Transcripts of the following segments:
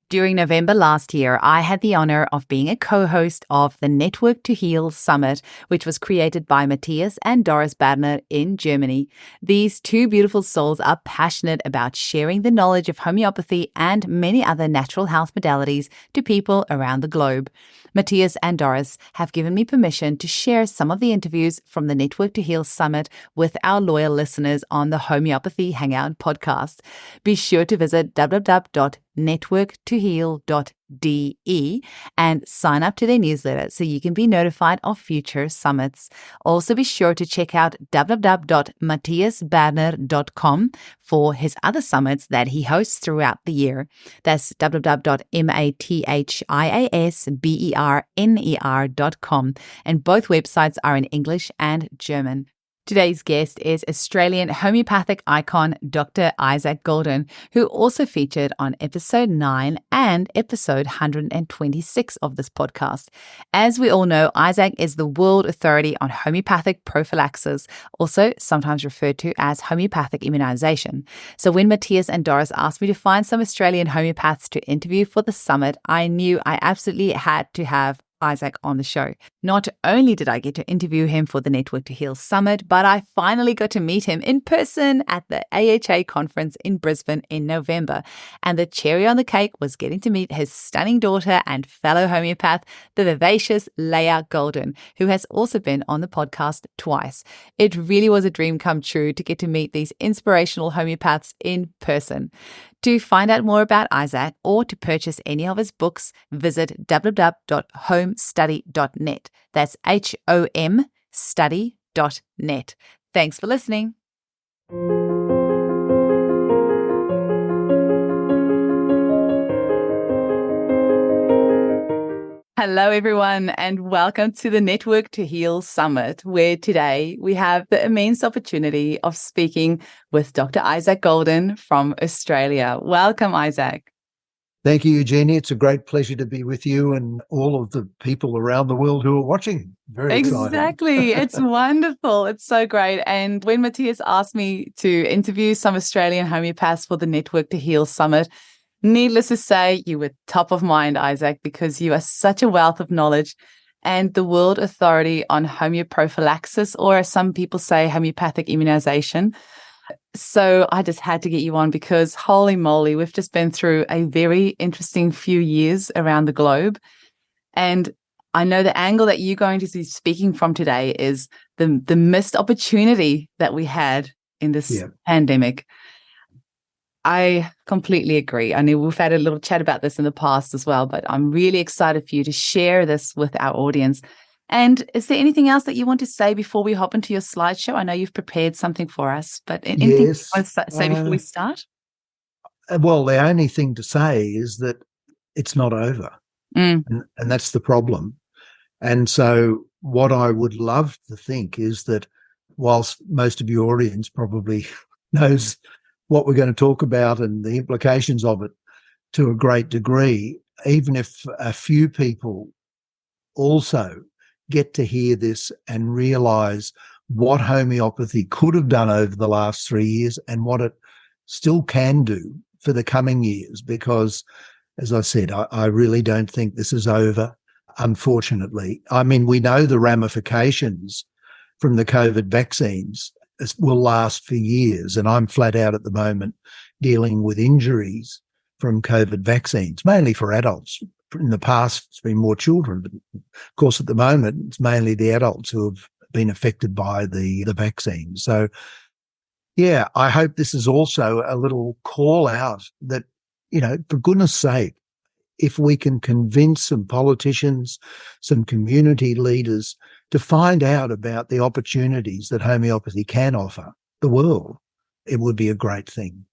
During November last year, I had the honor of being a co-host of the Network to Heal Summit, which was created by Matthias and Doris Badner in Germany. These two beautiful souls are passionate about sharing the knowledge of homeopathy and many other natural health modalities to people around the globe. Matthias and Doris have given me permission to share some of the interviews from the Network to Heal Summit with our loyal listeners on the Homeopathy Hangout podcast. Be sure to visit www.networktoheal.de and sign up to their newsletter so you can be notified of future summits. Also be sure to check out www.matthiasbadner.com for his other summits that he hosts throughout the year. That's www.mathiasberner.com, and both websites are in English and German. Today's guest is Australian homeopathic icon Dr. Isaac Golden, who also featured on episode 9 and episode 126 of this podcast. As we all know, Isaac is the world authority on homeopathic prophylaxis, also sometimes referred to as homeopathic immunization. So when Matthias and Doris asked me to find some Australian homeopaths to interview for the summit, I knew I absolutely had to have Isaac on the show. Not only did I get to interview him for the Network to Heal Summit, but I finally got to meet him in person at the AHA conference in Brisbane in November. And the cherry on the cake was getting to meet his stunning daughter and fellow homeopath, the vivacious Leah Golden, who has also been on the podcast twice. It really was a dream come true to get to meet these inspirational homeopaths in person. To find out more about Isaac or to purchase any of his books, visit www.homestudy.net. That's HOM study.net. Thanks for listening. Hello, everyone, and welcome to the Network to Heal Summit, where today we have the immense opportunity of speaking with Dr. Isaac Golden from Australia. Welcome, Isaac. Thank you, Eugenie. It's a great pleasure to be with you and all of the people around the world who are watching. Very exciting. Exactly. It's wonderful. It's so great. And when Matthias asked me to interview some Australian homeopaths for the Network to Heal Summit, needless to say, you were top of mind, Isaac, because you are such a wealth of knowledge and the world authority on homeoprophylaxis, or as some people say, homeopathic immunization. So I just had to get you on because, holy moly, we've just been through a very interesting few years around the globe. And I know the angle that you're going to be speaking from today is the missed opportunity that we had in this pandemic. I completely agree. I know we've had a little chat about this in the past as well, but I'm really excited for you to share this with our audience. And is there anything else that you want to say before we hop into your slideshow? I know you've prepared something for us, but anything you want to say before we start? Well, the only thing to say is that it's not over. And that's the problem. And so what I would love to think is that whilst most of your audience probably knows what we're going to talk about and the implications of it to a great degree, even if a few people also get to hear this and realize what homeopathy could have done over the last 3 years and what it still can do for the coming years. Because, as I said, I really don't think this is over, unfortunately. I mean, we know the ramifications from the COVID vaccines will last for years. And I'm flat out at the moment dealing with injuries from COVID vaccines, mainly for adults. In the past, it's been more children, but of course, at the moment, it's mainly the adults who have been affected by the vaccine. So, yeah, I hope this is also a little call out that, you know, for goodness sake, if we can convince some politicians, some community leaders to find out about the opportunities that homeopathy can offer the world, it would be a great thing.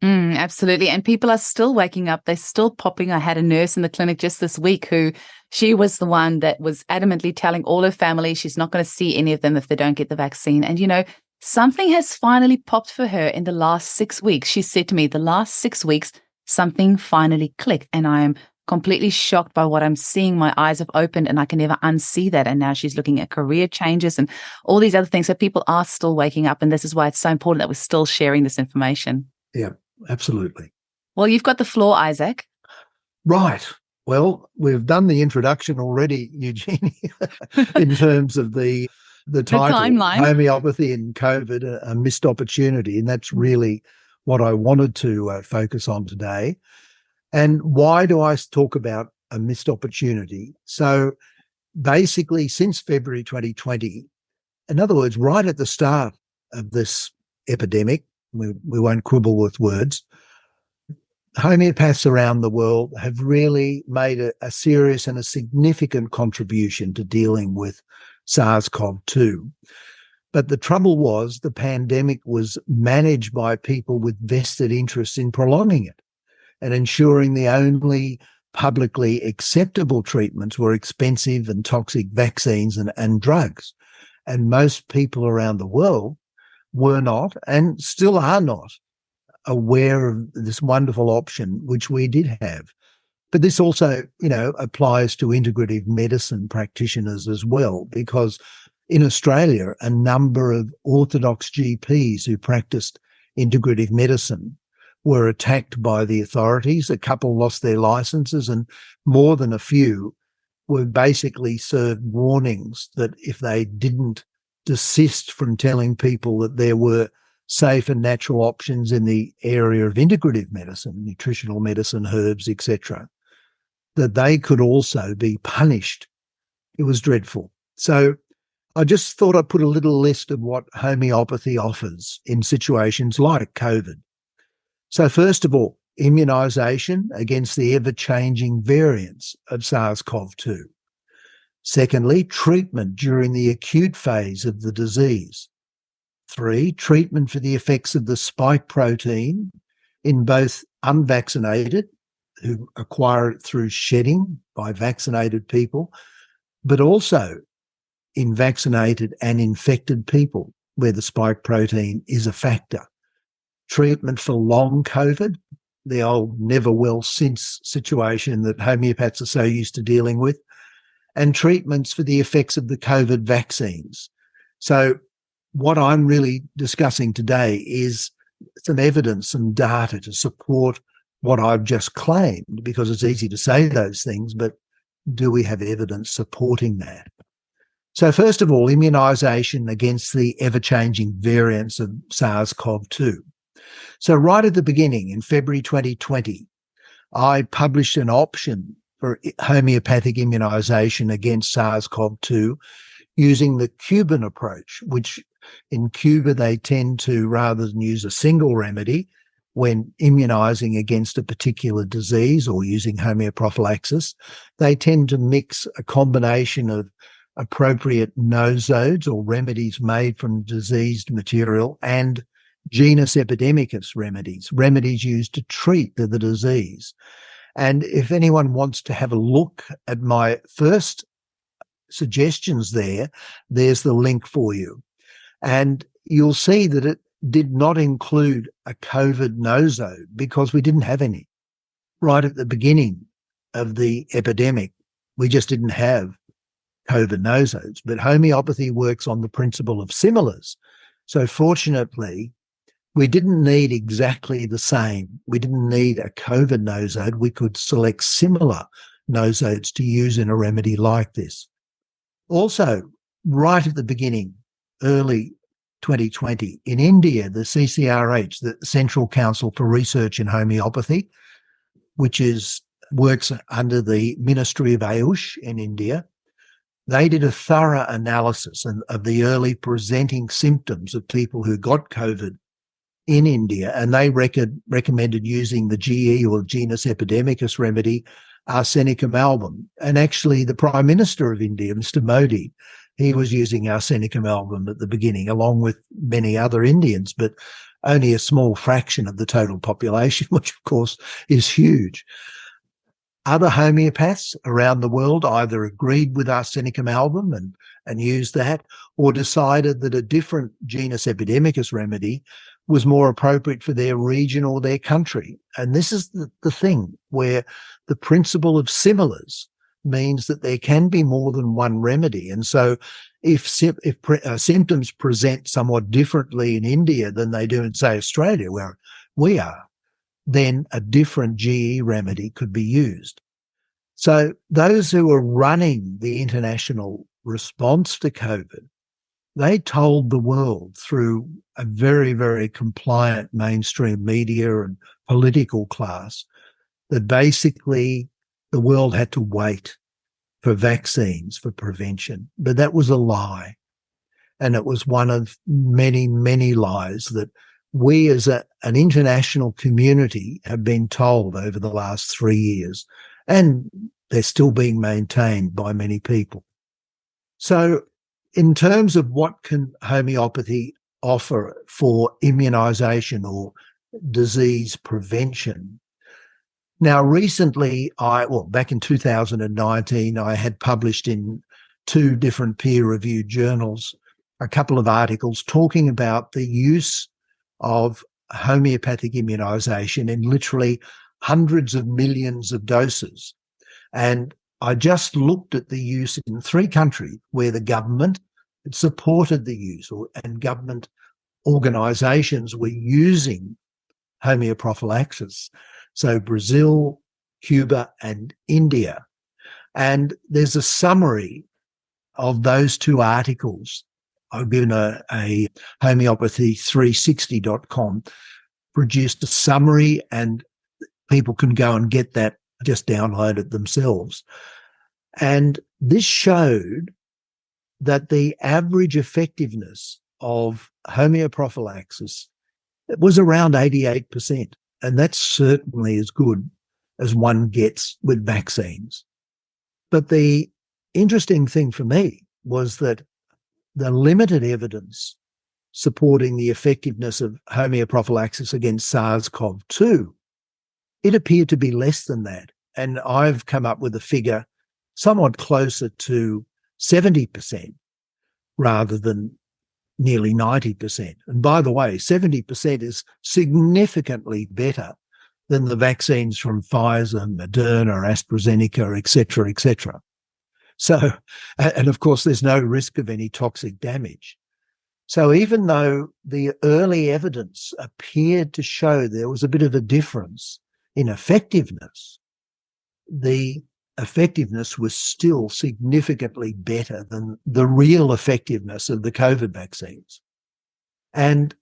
Absolutely. And people are still waking up. They're still popping. I had a nurse in the clinic just this week who she was the one that was adamantly telling all her family she's not going to see any of them if they don't get the vaccine. And, you know, something has finally popped for her in the last 6 weeks. She said to me, the last 6 weeks, something finally clicked. And I am completely shocked by what I'm seeing. My eyes have opened and I can never unsee that. And now she's looking at career changes and all these other things. So people are still waking up. And this is why it's so important that we're still sharing this information. Yeah, absolutely. Well, you've got the floor, Isaac. Right. Well, we've done the introduction already, Eugenie, in terms of the title, timeline. Homeopathy and COVID, a missed opportunity. And that's really what I wanted to focus on today. And why do I talk about a missed opportunity? So basically, since February 2020, in other words, right at the start of this epidemic, we won't quibble with words, homeopaths around the world have really made a serious and a significant contribution to dealing with SARS-CoV-2. But the trouble was the pandemic was managed by people with vested interests in prolonging it and ensuring the only publicly acceptable treatments were expensive and toxic vaccines and drugs. And most people around the world were not, and still are not, aware of this wonderful option, which we did have. But this also, applies to integrative medicine practitioners as well, because in Australia, a number of orthodox GPs who practiced integrative medicine were attacked by the authorities. A couple lost their licenses, and more than a few were basically served warnings that if they didn't desist from telling people that there were safe and natural options in the area of integrative medicine, nutritional medicine, herbs, etc., that they could also be punished. It was dreadful. So I just thought I'd put a little list of what homeopathy offers in situations like COVID. So first of all, immunization against the ever-changing variants of SARS-CoV-2. Secondly, treatment during the acute phase of the disease. 3, treatment for the effects of the spike protein in both unvaccinated, who acquire it through shedding by vaccinated people, but also in vaccinated and infected people where the spike protein is a factor. Treatment for long COVID, the old never well since situation that homeopaths are so used to dealing with, and treatments for the effects of the COVID vaccines. So what I'm really discussing today is some evidence, some data to support what I've just claimed, because it's easy to say those things, but do we have evidence supporting that? So first of all, immunisation against the ever-changing variants of SARS-CoV-2. So right at the beginning, in February 2020, I published an option for homeopathic immunisation against SARS-CoV-2 using the Cuban approach, which in Cuba they tend to, rather than use a single remedy when immunising against a particular disease or using homeoprophylaxis, they tend to mix a combination of appropriate nosodes or remedies made from diseased material and genus epidemicus remedies used to treat the disease. And if anyone wants to have a look at my first suggestions there's the link for you. And you'll see that it did not include a COVID nosode because we didn't have any. Right at the beginning of the epidemic, we just didn't have COVID nosodes. But homeopathy works on the principle of similars. So fortunately, we didn't need exactly the same. We didn't need a COVID nosode. We could select similar nosodes to use in a remedy like this. Also, right at the beginning, early 2020, in India, the CCRH, the Central Council for Research in Homeopathy, which works under the Ministry of Ayush in India, they did a thorough analysis of the early presenting symptoms of people who got COVID in India, and they recommended using the GE or genus epidemicus remedy, Arsenicum album. And actually the Prime Minister of India, Mr. Modi, he was using Arsenicum album at the beginning, along with many other Indians, but only a small fraction of the total population, which of course is huge. Other homeopaths around the world either agreed with Arsenicum album and used that, or decided that a different genus epidemicus remedy was more appropriate for their region or their country. And this is the thing where the principle of similars means that there can be more than one remedy. And so if symptoms present somewhat differently in India than they do in, say, Australia, where we are, then a different GE remedy could be used. So those who were running the international response to COVID, they told the world through a very, very compliant mainstream media and political class that basically the world had to wait for vaccines for prevention. But that was a lie. And it was one of many, many lies that we as an international community have been told over the last 3 years. And they're still being maintained by many people. So in terms of what can homeopathy offer for immunization or disease prevention, now recently, back in 2019, I had published in 2 different peer-reviewed journals a couple of articles talking about the use of homeopathic immunization in literally hundreds of millions of doses. And I just looked at the use in 3 countries where the government had supported the use, and government organisations were using homeoprophylaxis. So Brazil, Cuba, and India. And there's a summary of those 2 articles. I've given a homeopathy360.com produced a summary, and people can go and get that, just download it themselves. And this showed that the average effectiveness of homeoprophylaxis was around 88%. And that's certainly as good as one gets with vaccines. But the interesting thing for me was that the limited evidence supporting the effectiveness of homeoprophylaxis against SARS-CoV-2, it appeared to be less than that. And I've come up with a figure somewhat closer to 70% rather than nearly 90%. And by the way, 70% is significantly better than the vaccines from Pfizer, Moderna, AstraZeneca, et cetera, et cetera. So, and of course, there's no risk of any toxic damage. So even though the early evidence appeared to show there was a bit of a difference in effectiveness, the effectiveness was still significantly better than the real effectiveness of the COVID vaccines. And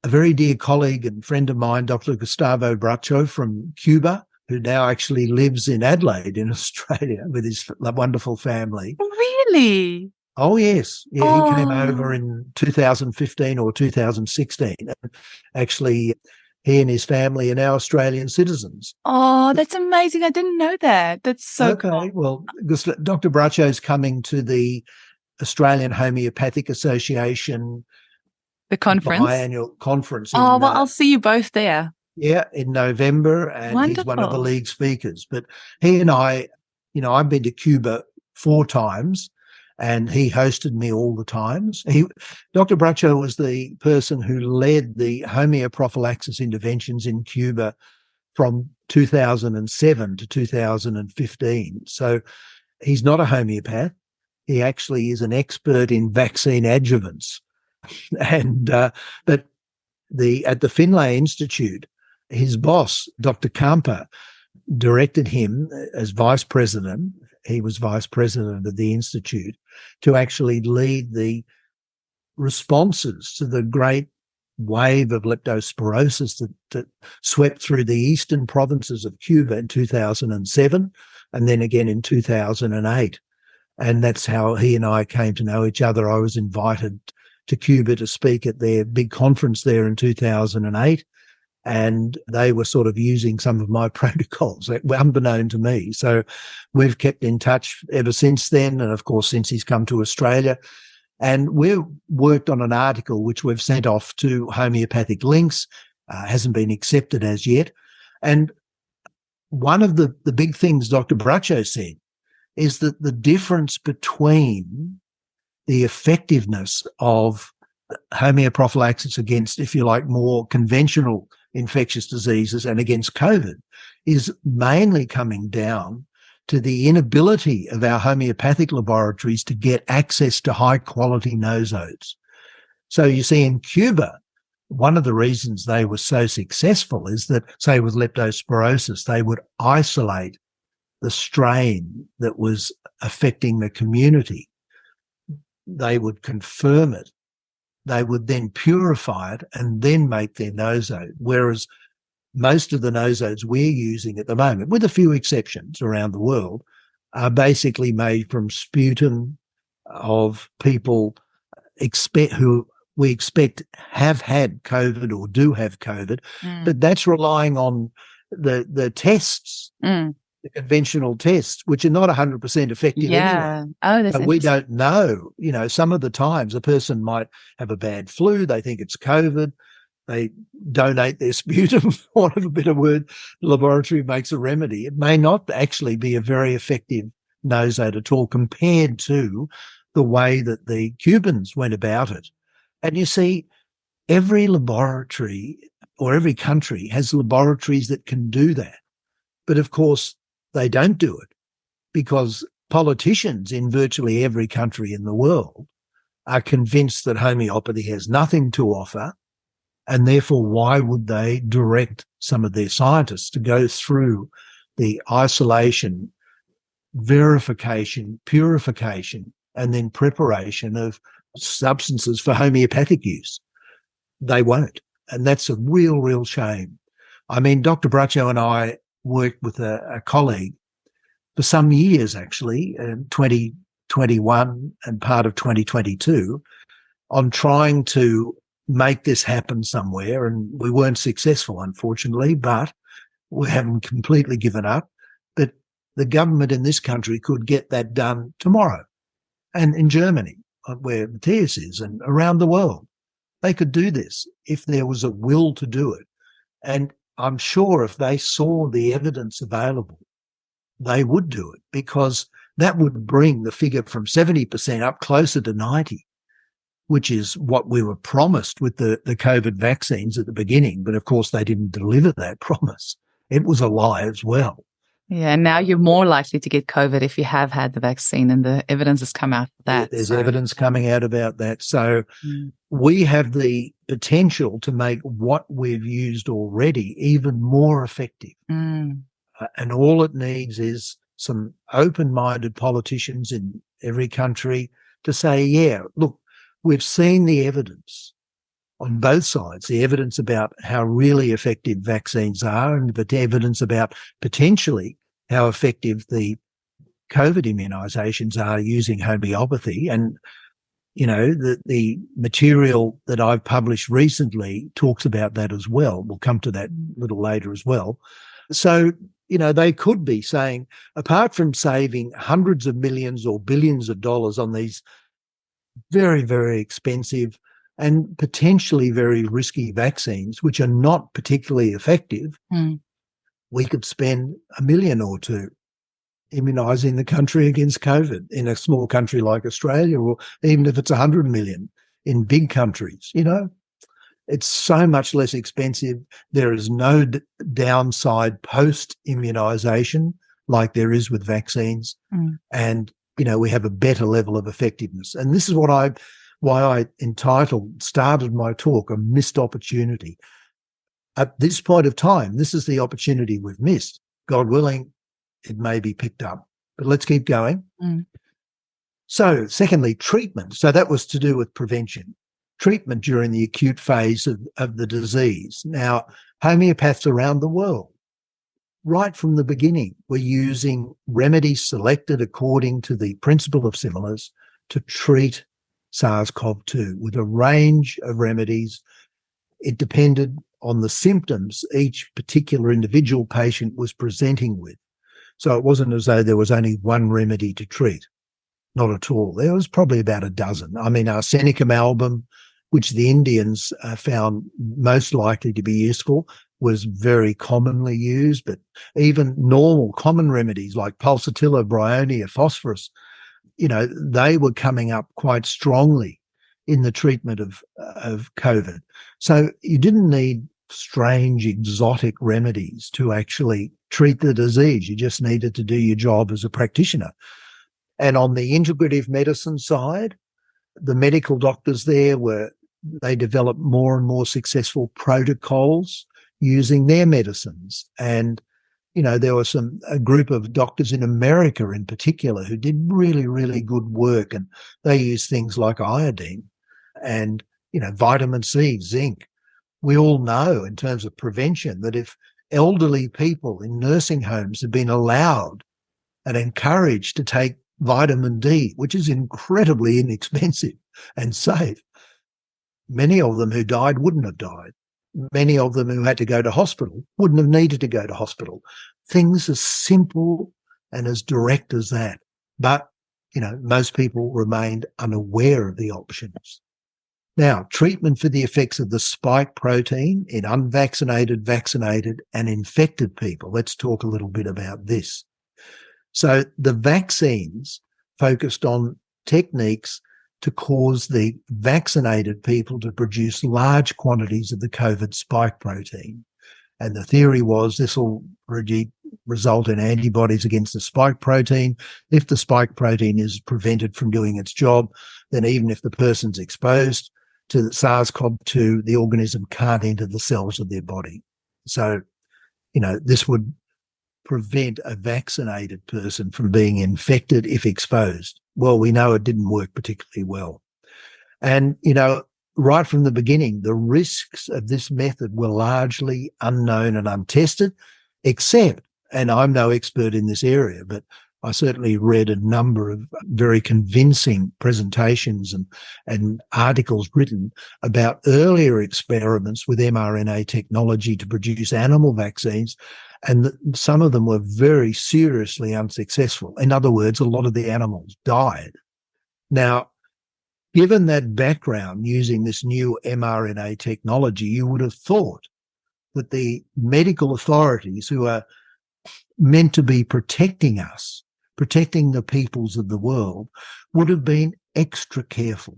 a very dear colleague and friend of mine, Dr. Gustavo Bracho from Cuba, who now actually lives in Adelaide in Australia with his wonderful family. Really? Oh, yes. Yeah, he came over in 2015 or 2016. Actually, he and his family are now Australian citizens. Oh, that's amazing. I didn't know that. That's so cool. Well, Dr. Bracho is coming to the Australian Homeopathic Association biannual conference. Well, I'll see you both there. Yeah, in November, and Wonderful. He's one of the league speakers. But he and I, I've been to Cuba 4 times, and he hosted me all the times. Dr. Bracho was the person who led the homeoprophylaxis interventions in Cuba from 2007 to 2015. So he's not a homeopath. He actually is an expert in vaccine adjuvants. And but at the Finlay Institute, his boss, Dr. Kampa, directed him as vice president. He was vice president of the institute to actually lead the responses to the great wave of leptospirosis that swept through the eastern provinces of Cuba in 2007 and then again in 2008. And that's how he and I came to know each other. I was invited to Cuba to speak at their big conference there in 2008. And they were sort of using some of my protocols, unbeknown to me. So we've kept in touch ever since then. And of course, since he's come to Australia. And we've worked on an article which we've sent off to Homeopathic Links, hasn't been accepted as yet. And one of the big things Dr. Bracho said is that the difference between the effectiveness of homeoprophylaxis against, if you like, more conventional infectious diseases and against COVID is mainly coming down to the inability of our homeopathic laboratories to get access to high quality nosodes. So you see in Cuba, one of the reasons they were so successful is that, say with leptospirosis, they would isolate the strain that was affecting the community, they would confirm it. They would then purify it and then make their nosode, whereas most of the nosodes we're using at the moment, with a few exceptions around the world, are basically made from sputum of people who we expect have had COVID or do have COVID, but that's relying on the tests, the conventional tests, which are not 100% effective anyway. Oh, that's but we don't know. Some of the times a person might have a bad flu, they think it's COVID, they donate their sputum, for want of a better word, the laboratory makes a remedy. It may not actually be a very effective nosode at all compared to the way that the Cubans went about it. And you see, every laboratory or every country has laboratories that can do that. But of course, they don't do it because politicians in virtually every country in the world are convinced that homeopathy has nothing to offer. And therefore, why would they direct some of their scientists to go through the isolation, verification, purification, and then preparation of substances for homeopathic use? They won't. And that's a real shame. I mean, Dr. Braccio and I worked with a colleague for some years, actually, in 2021 and part of 2022, on trying to make this happen somewhere. And we weren't successful, unfortunately, but we haven't completely given up. But the government in this country could get that done tomorrow. And in Germany, where Matthias is, and around the world, they could do this if there was a will to do it. And I'm sure if they saw the evidence available, they would do it, because that would bring the figure from 70% up closer to 90, which is what we were promised with the COVID vaccines at the beginning. But of course, they didn't deliver that promise. It was a lie as well. Yeah, and now you're more likely to get COVID if you have had the vaccine, and the evidence has come out of that. There's evidence coming out about that. So we have the potential to make what we've used already even more effective. And all it needs is some open-minded politicians in every country to say, yeah, look, we've seen the evidence on both sides, the evidence about how really effective vaccines are, and the evidence about potentially how effective the COVID immunizations are using homeopathy. And, you know, the material that I've published recently talks about that as well. We'll come to that a little later as well. So, you know, they could be saying, apart from saving hundreds of millions or billions of dollars on these very, very expensive and potentially very risky vaccines, which are not particularly effective, we could spend $1 million or $2 million immunising the country against COVID in a small country like Australia, or even if it's 100 million in big countries. You know, it's so much less expensive. There is no downside post-immunisation like there is with vaccines. And, you know, we have a better level of effectiveness. And this is why I started my talk, A Missed Opportunity. At this point of time, this is the opportunity we've missed. God willing, it may be picked up. But let's keep going. So, secondly, treatment. So that was to do with prevention. Treatment during the acute phase of the disease. Now, homeopaths around the world, right from the beginning, were using remedies selected according to the principle of similars to treat SARS-CoV-2 with a range of remedies. It depended on the symptoms each particular individual patient was presenting with. So it wasn't as though there was only one remedy to treat. Not at all. There was probably about a dozen. I mean, arsenicum album, which the Indians found most likely to be useful, was very commonly used. But even normal common remedies like pulsatilla, bryonia, phosphorus, you know, they were coming up quite strongly in the treatment of COVID. So you didn't need strange, exotic remedies to actually treat the disease. You just needed to do your job as a practitioner. And on the integrative medicine side, the medical doctors they developed more and more successful protocols using their medicines. And There was a group of doctors in America in particular who did really, really good work, and they used things like iodine and, vitamin C, zinc. We all know in terms of prevention that if elderly people in nursing homes had been allowed and encouraged to take vitamin D, which is incredibly inexpensive and safe, many of them who died wouldn't have died. Many of them who had to go to hospital wouldn't have needed to go to hospital. Things as simple and as direct as that. But, most people remained unaware of the options. Now, treatment for the effects of the spike protein in unvaccinated, vaccinated, and infected people. Let's talk a little bit about this. So the vaccines focused on techniques to cause the vaccinated people to produce large quantities of the COVID spike protein. And the theory was this will result in antibodies against the spike protein. If the spike protein is prevented from doing its job, then even if the person's exposed to the SARS-CoV-2, the organism can't enter the cells of their body. So, this would prevent a vaccinated person from being infected if exposed. Well, we know it didn't work particularly well. And, right from the beginning, the risks of this method were largely unknown and untested, except, and I'm no expert in this area, but I certainly read a number of very convincing presentations and articles written about earlier experiments with mRNA technology to produce animal vaccines, and some of them were very seriously unsuccessful. In other words, a lot of the animals died. Now, given that background using this new mRNA technology, you would have thought that the medical authorities who are meant to be protecting us, protecting the peoples of the world, would have been extra careful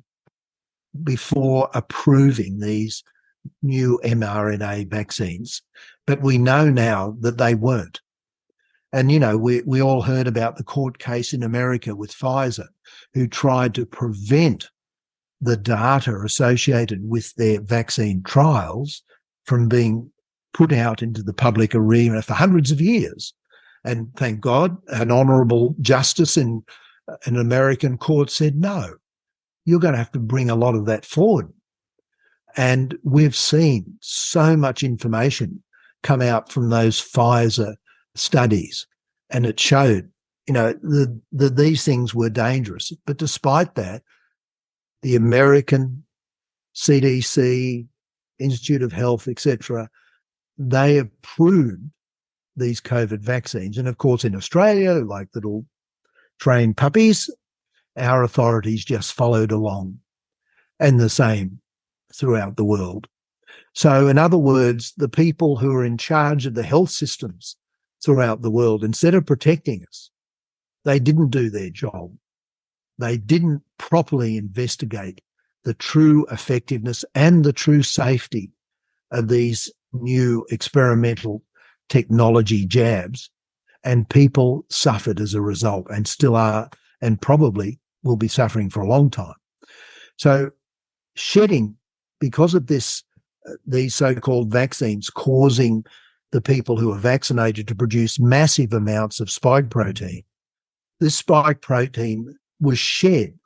before approving these new mRNA vaccines. But we know now that they weren't. And, we all heard about the court case in America with Pfizer, who tried to prevent the data associated with their vaccine trials from being put out into the public arena for hundreds of years. And thank God, an honourable justice in an American court said, no, you're going to have to bring a lot of that forward. And we've seen so much information come out from those Pfizer studies, and it showed, that these things were dangerous. But despite that, the American CDC, Institute of Health, etc., they approved these COVID vaccines. And of course, in Australia, like little trained puppies, our authorities just followed along, and the same throughout the world. So in other words, the people who are in charge of the health systems throughout the world, instead of protecting us, they didn't do their job. They didn't properly investigate the true effectiveness and the true safety of these new experimental technology jabs, and people suffered as a result, and still are, and probably will be suffering for a long time. So shedding, because of this, these so-called vaccines causing the people who are vaccinated to produce massive amounts of spike protein, this spike protein was shed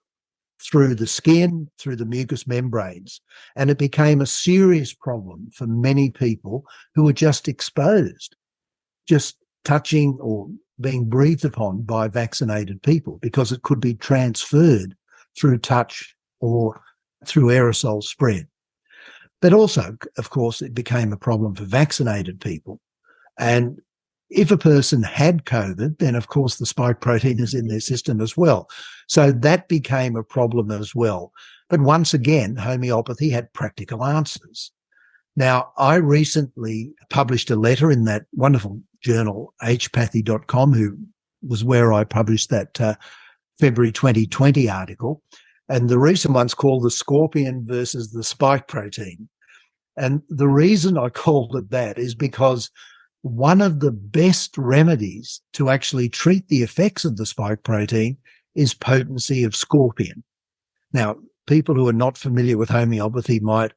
through the skin, through the mucous membranes, and it became a serious problem for many people who were just exposed, just touching or being breathed upon by vaccinated people, because it could be transferred through touch or through aerosol spread. But also, of course, it became a problem for vaccinated people. And if a person had COVID, then of course the spike protein is in their system as well. So that became a problem as well. But once again, homeopathy had practical answers. Now, I recently published a letter in that wonderful journal, hpathy.com, who was where I published that February 2020 article. And the recent one's called The Scorpion versus the Spike Protein. And the reason I called it that is because one of the best remedies to actually treat the effects of the spike protein is potency of scorpion. Now, people who are not familiar with homeopathy might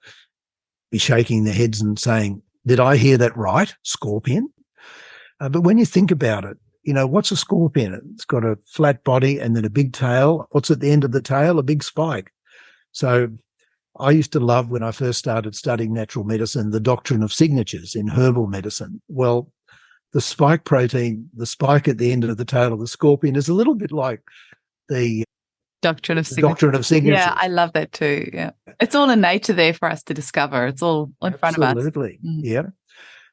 be shaking their heads and saying, did I hear that right? Scorpion? But when you think about it, what's a scorpion? It's got a flat body and then a big tail. What's at the end of the tail? A big spike. So I used to love, when I first started studying natural medicine, the doctrine of signatures in herbal medicine. Well, the spike protein, the spike at the end of the tail of the scorpion, is a little bit like the doctrine of signatures. Yeah, I love that too. Yeah. It's all in nature there for us to discover. It's all in front of us. Absolutely. Yeah.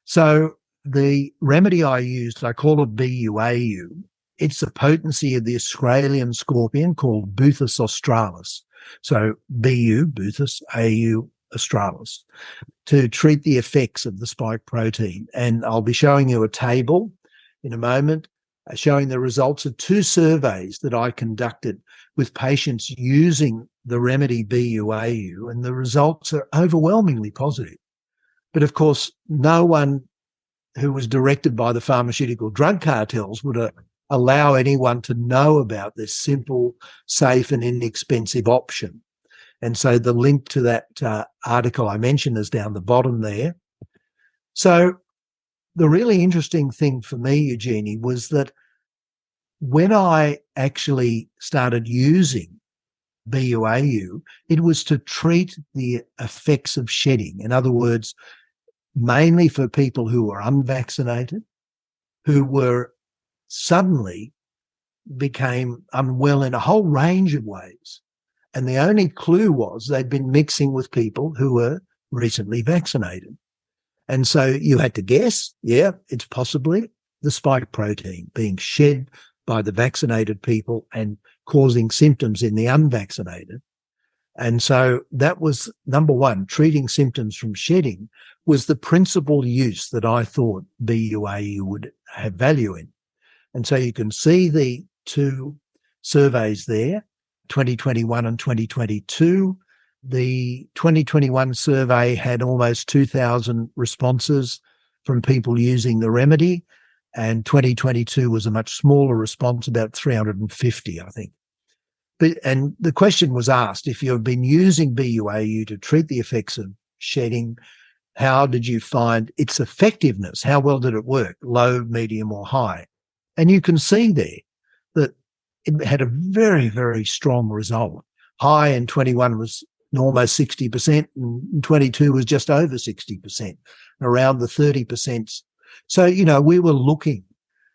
So the remedy I used, I call it BUAU. It's the potency of the Australian scorpion called Buthus australis. So BU, Buthus, AU, australis, to treat the effects of the spike protein. And I'll be showing you a table in a moment showing the results of 2 surveys that I conducted with patients using the remedy BUAU, and the results are overwhelmingly positive. But of course, no one who was directed by the pharmaceutical drug cartels would allow anyone to know about this simple, safe and inexpensive option. And so the link to that article I mentioned is down the bottom there. So the really interesting thing for me, Eugenie, was that when I actually started using BUAU, it was to treat the effects of shedding. In other words, mainly for people who were unvaccinated, who were suddenly became unwell in a whole range of ways. And the only clue was they'd been mixing with people who were recently vaccinated. And so you had to guess, it's possibly the spike protein being shed by the vaccinated people and causing symptoms in the unvaccinated. And so that was number one, treating symptoms from shedding was the principal use that I thought BUAU would have value in. And so you can see the 2 surveys there, 2021 and 2022. The 2021 survey had almost 2,000 responses from people using the remedy, and 2022 was a much smaller response, about 350, I think. And the question was asked, if you've been using BUAU to treat the effects of shedding, how did you find its effectiveness? How well did it work? Low, medium or high? And you can see there that it had a very, very strong result. High in 21 was almost 60%, and 22 was just over 60%, around the 30%. So, we were looking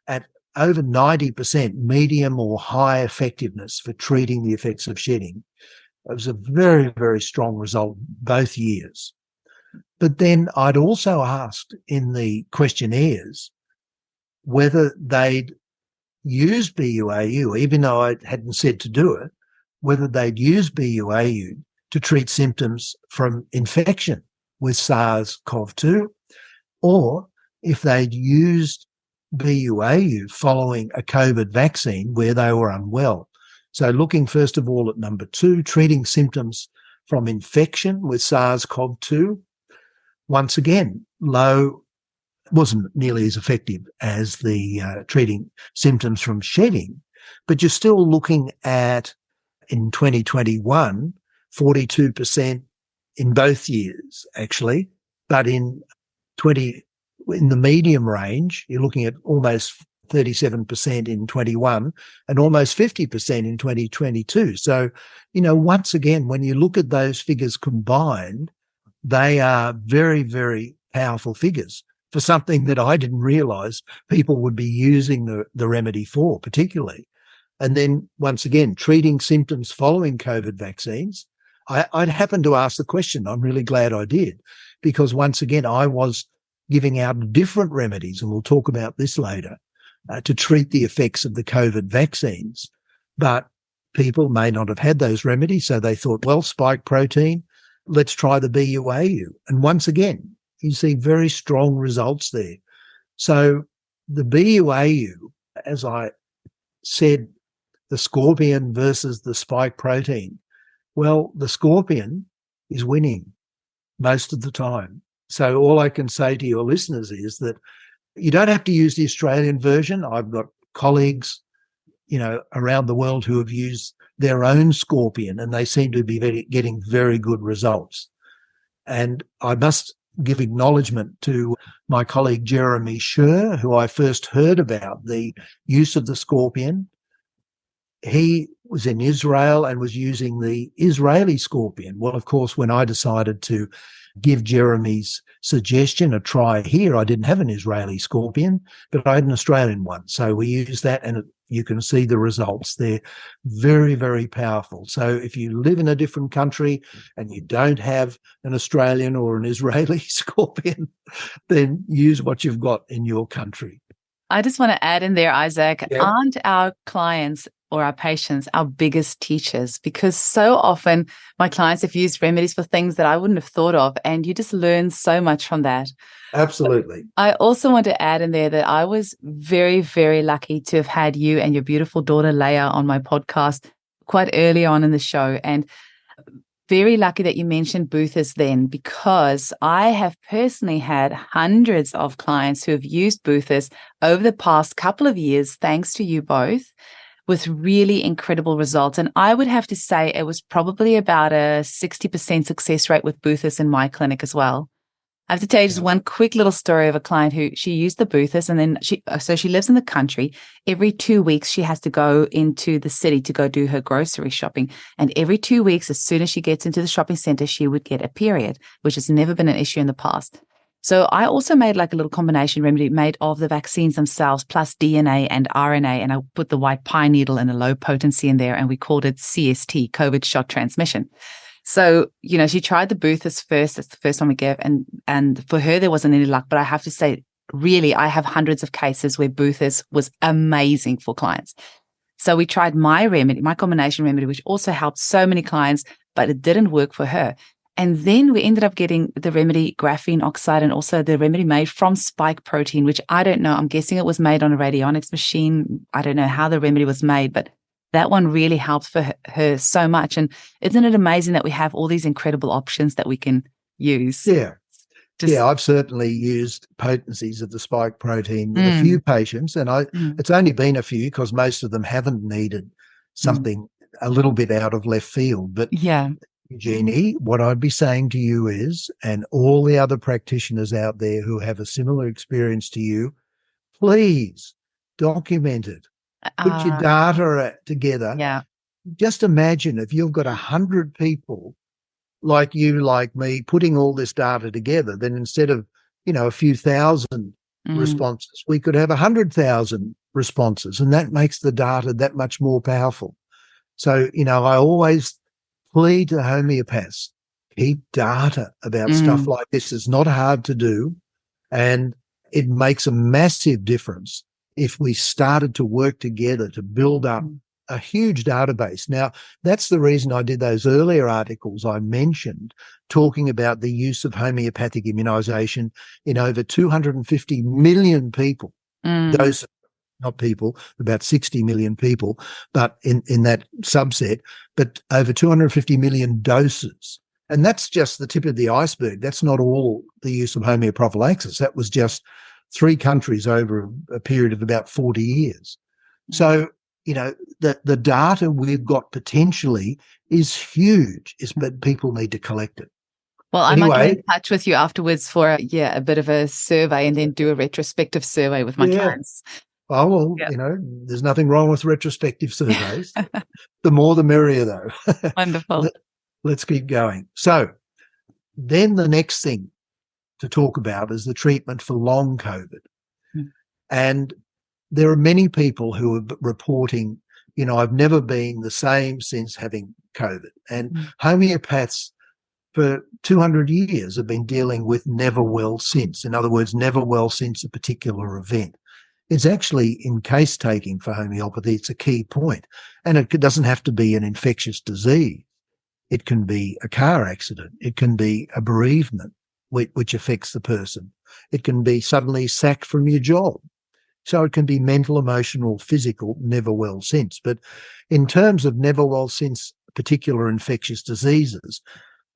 at over 90% medium or high effectiveness for treating the effects of shedding. It was a very, very strong result both years. But then I'd also asked in the questionnaires whether they'd used BUAU, even though I hadn't said to do it, whether they'd used BUAU to treat symptoms from infection with SARS-CoV-2, or if they'd used BUAU following a COVID vaccine where they were unwell. So looking first of all at number 2, treating symptoms from infection with SARS-CoV-2. Once again, low, wasn't nearly as effective as the treating symptoms from shedding, but you're still looking at, in 2021, 42% in both years, actually, but in the medium range, you're looking at almost 37% in 21 and almost 50% in 2022. So, once again, when you look at those figures combined, they are very, very powerful figures for something that I didn't realize people would be using the remedy for, particularly. And then once again, treating symptoms following COVID vaccines. I'd happened to ask the question. I'm really glad I did, because once again, I was giving out different remedies, and we'll talk about this later, to treat the effects of the COVID vaccines. But people may not have had those remedies, so they thought, well, spike protein, let's try the BUAU. And once again, you see very strong results there. So the BUAU, as I said, the scorpion versus the spike protein. Well, the scorpion is winning most of the time. So all I can say to your listeners is that you don't have to use the Australian version. I've got colleagues, around the world who have used their own scorpion, and they seem to be getting very good results. And I must give acknowledgement to my colleague Jeremy Scher, who I first heard about the use of the scorpion. He was in Israel and was using the Israeli scorpion. Well, of course, when I decided to give Jeremy's suggestion a try here, I didn't have an Israeli scorpion, but I had an Australian one. So we used that, and you can see the results. They're very, very powerful. So if you live in a different country and you don't have an Australian or an Israeli scorpion, then use what you've got in your country. I just want to add in there, Isaac, Yeah. aren't our clients or our patients our biggest teachers? Because so often my clients have used remedies for things that I wouldn't have thought of, and you just learn so much from that. Absolutely. I also want to add in there that I was very, very lucky to have had you and your beautiful daughter, Leia, on my podcast quite early on in the show. And very lucky that you mentioned Boothers then, because I have personally had hundreds of clients who have used Boothers over the past couple of years, thanks to you both, with really incredible results. And I would have to say it was probably about a 60% success rate with Boothers in my clinic as well. I have to tell you just one quick little story of a client who she used the Boothers, and then she lives in the country. Every 2 weeks, she has to go into the city to go do her grocery shopping. And every 2 weeks, as soon as she gets into the shopping center, she would get a period, which has never been an issue in the past. So I also made like a little combination remedy made of the vaccines themselves, plus DNA and RNA, and I put the white pine needle and a low potency in there, and we called it CST, COVID shot transmission. So, she tried the Boothers first. That's the first one we gave. And for her, there wasn't any luck. But I have to say, really, I have hundreds of cases where Boothers was amazing for clients. So we tried my remedy, my combination remedy, which also helped so many clients, but it didn't work for her. And then we ended up getting the remedy graphene oxide and also the remedy made from spike protein, which I don't know. I'm guessing it was made on a radionics machine. I don't know how the remedy was made, but that one really helped for her so much. And isn't it amazing that we have all these incredible options that we can use? Yeah. I've certainly used potencies of the spike protein with a few patients, and it's only been a few because most of them haven't needed something a little bit out of left field. But Jeannie, what I'd be saying to you is, and all the other practitioners out there who have a similar experience to you, please document it. Put your data together. Yeah. Just imagine if you've got 100 people like you, like me, putting all this data together, then instead of, a few thousand responses, we could have 100,000 responses, and that makes the data that much more powerful. So, I always plead to homeopaths, keep data about stuff like this. It's not hard to do, and it makes a massive difference if we started to work together to build up a huge database. Now, that's the reason I did those earlier articles I mentioned, talking about the use of homeopathic immunization in over 250 million people. Those, not people, about 60 million people, but in that subset, but over 250 million doses. And that's just the tip of the iceberg. That's not all the use of homeoprophylaxis. That was just 3 countries over a period of about 40 years. So, the data we've got potentially is huge, but people need to collect it. Well, I might get in touch with you afterwards for a bit of a survey and then do a retrospective survey with my clients. Oh, well, there's nothing wrong with retrospective surveys. The more the merrier, though. Wonderful. Let's keep going. So then the next thing to talk about is the treatment for long COVID. And there are many people who are reporting, I've never been the same since having COVID. And homeopaths for 200 years have been dealing with never well since. In other words, never well since a particular event. It's actually, in case taking for homeopathy, it's a key point. And it doesn't have to be an infectious disease. It can be a car accident. It can be a bereavement, which affects the person. It can be suddenly sacked from your job. So it can be mental, emotional, physical, never well since. But in terms of never well since particular infectious diseases,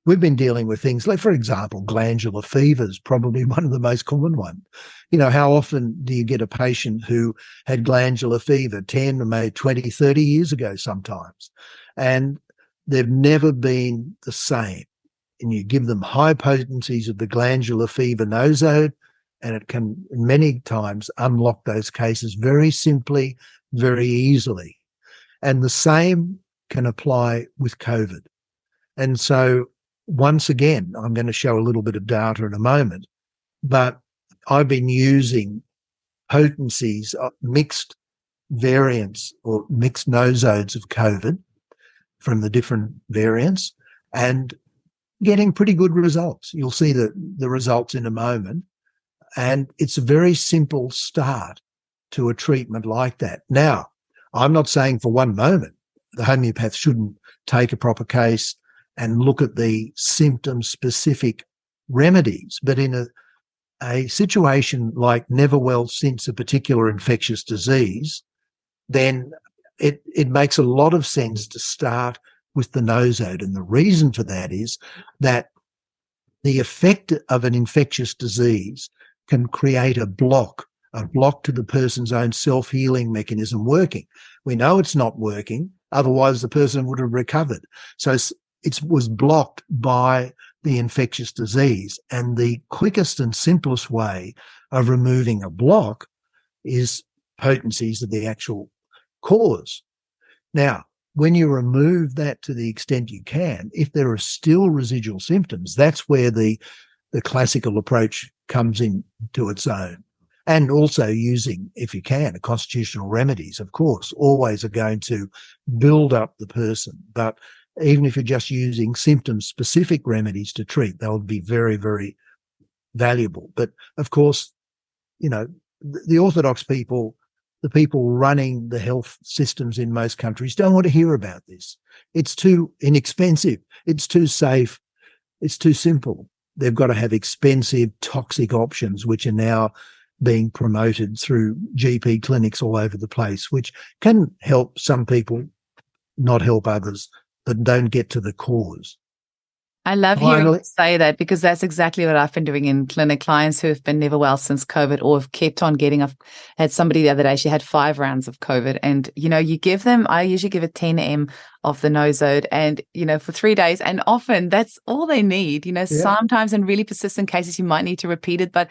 we've been dealing with things like, for example, glandular fever is probably one of the most common ones. How often do you get a patient who had glandular fever 10 or maybe 20, 30 years ago sometimes, and they've never been the same? and you give them high potencies of the glandular fever nosode, and it can many times unlock those cases very simply, very easily. And the same can apply with COVID. And so once again, I'm going to show a little bit of data in a moment, but I've been using potencies, mixed variants or mixed nosodes of COVID from the different variants and getting pretty good results. You'll see the results in a moment. And it's a very simple start to a treatment like that. Now, I'm not saying for one moment the homeopath shouldn't take a proper case and look at the symptom-specific remedies, but in a situation like never well since a particular infectious disease, then it makes a lot of sense to start with the nosode. And the reason for that is that the effect of an infectious disease can create a block to the person's own self-healing mechanism working. We know it's not working, otherwise the person would have recovered. So it was blocked by the infectious disease. And the quickest and simplest way of removing a block is potencies of the actual cause. Now, when you remove that to the extent you can, if there are still residual symptoms, that's where the classical approach comes into its own. And also using, if you can, constitutional remedies, of course, always are going to build up the person. But even if you're just using symptom-specific remedies to treat, they'll be very, very valuable. But, of course, you know, the orthodox people, the people running the health systems in most countries don't want to hear about this. It's too inexpensive. It's too safe. It's too simple. They've got to have expensive, toxic options, which are now being promoted through GP clinics all over the place, which can help some people, not help others, but don't get to the cause. I love hearing you say that, because that's exactly what I've been doing in clinic. Clients who have been never well since COVID or have kept on getting, I've had somebody the other day, she had 5 rounds of COVID, and, you know, you give them, I usually give a 10 ml of the nosode and, you know, for 3 days, and often that's all they need. You know, sometimes in really persistent cases, you might need to repeat it, but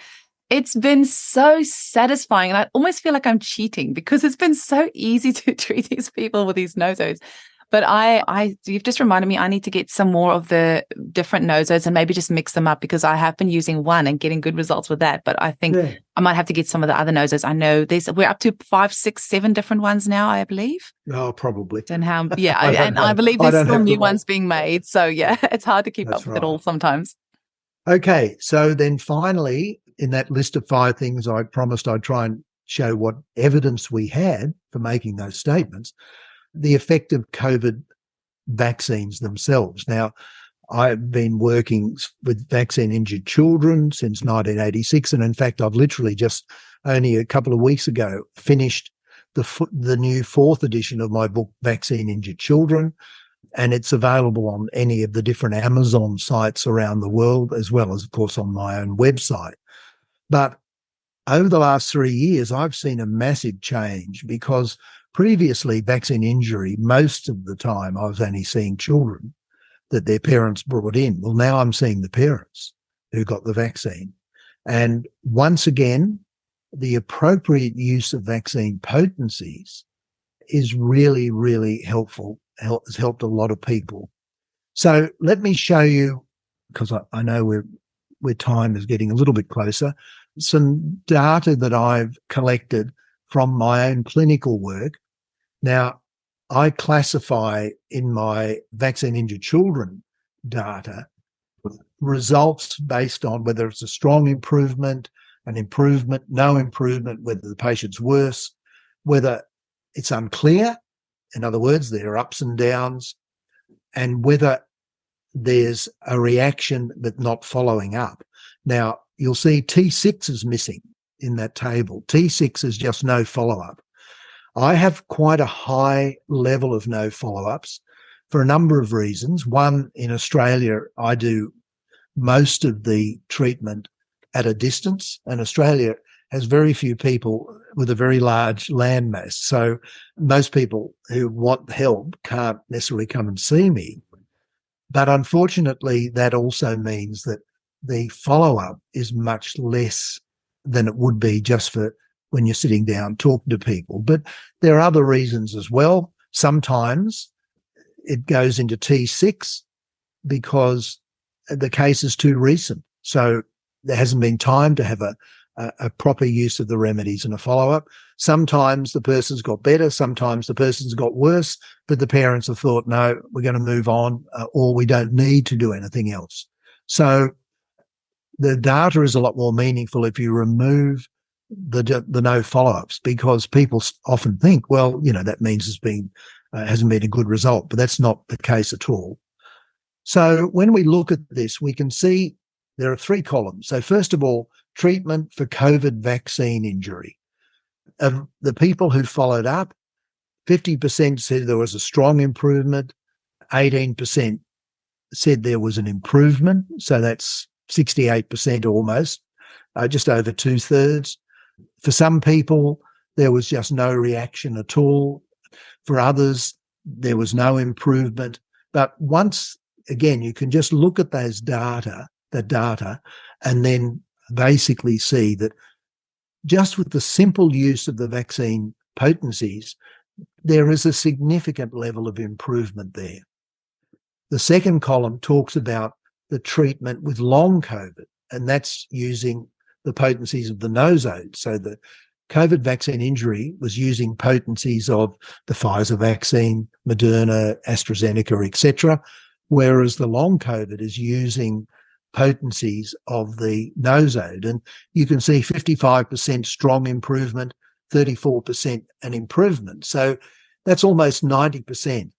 it's been so satisfying. And I almost feel like I'm cheating because it's been so easy to treat these people with these nosodes. But you've just reminded me, I need to get some more of the different nosodes and maybe just mix them up, because I have been using one and getting good results with that. But I think I might have to get some of the other nosodes. I know we're up to 5, 6, 7 different ones now, I believe. Oh, probably. And how, I believe there's still new ones being made. So yeah, it's hard to keep up with it all sometimes. Okay, so then finally, in that list of 5 things I promised I'd try and show what evidence we had for making those statements, the effect of COVID vaccines themselves. Now, I've been working with vaccine-injured children since 1986, and in fact, I've literally just only a couple of weeks ago finished the new 4th edition of my book, Vaccine-Injured Children, and it's available on any of the different Amazon sites around the world, as well as, of course, on my own website. But over the last 3 years, I've seen a massive change, because previously, vaccine injury, most of the time I was only seeing children that their parents brought in. Well, now I'm seeing the parents who got the vaccine. And once again, the appropriate use of vaccine potencies is really, really helpful, has helped a lot of people. So let me show you, because I know where time is getting a little bit closer, some data that I've collected from my own clinical work. Now, I classify in my vaccine-injured children data results based on whether it's a strong improvement, an improvement, no improvement, whether the patient's worse, whether it's unclear, in other words, there are ups and downs, and whether there's a reaction but not following up. Now, you'll see T6 is missing in that table. T6 is just no follow-up. I have quite a high level of no follow-ups for a number of reasons. One, in Australia, I do most of the treatment at a distance, and Australia has very few people with a very large landmass. So most people who want help can't necessarily come and see me. But unfortunately, that also means that the follow-up is much less than it would be just for when you're sitting down talking to people. But there are other reasons as well. Sometimes it goes into T6 because the case is too recent. So there hasn't been time to have a proper use of the remedies and a follow-up. Sometimes the person's got better, sometimes the person's got worse, but the parents have thought, no, we're going to move on, or we don't need to do anything else. So the data is a lot more meaningful if you remove the no follow-ups, because people often think, well, that means it's been hasn't been a good result, but that's not the case at all. So when we look at this, we can see there are 3 columns. So first of all, treatment for COVID vaccine injury. Of the people who followed up, 50% said there was a strong improvement, 18% said there was an improvement, so that's 68% almost, just over 2/3. For some people, there was just no reaction at all. For others, there was no improvement. But once again, you can just look at the data, and then basically see that just with the simple use of the vaccine potencies, there is a significant level of improvement there. The second column talks about the treatment with long COVID, and that's using the potencies of the nosode. So the COVID vaccine injury was using potencies of the Pfizer vaccine, Moderna, AstraZeneca, etc., whereas the long COVID is using potencies of the nosode. And you can see 55% strong improvement, 34% an improvement. So that's almost 90%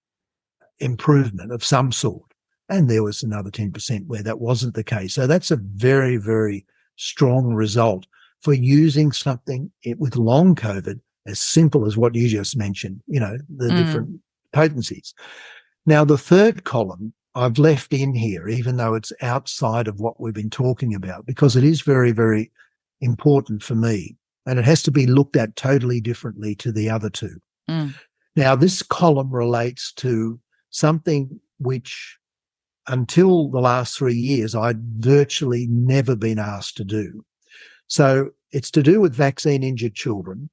improvement of some sort. And there was another 10% where that wasn't the case. So that's a very, very strong result for using something with long COVID as simple as what you just mentioned, the different potencies. Now, the third column I've left in here, even though it's outside of what we've been talking about, because it is very, very important for me, and it has to be looked at totally differently to the other 2. Now, this column relates to something which, until the last 3 years, I'd virtually never been asked to do. So it's to do with vaccine-injured children,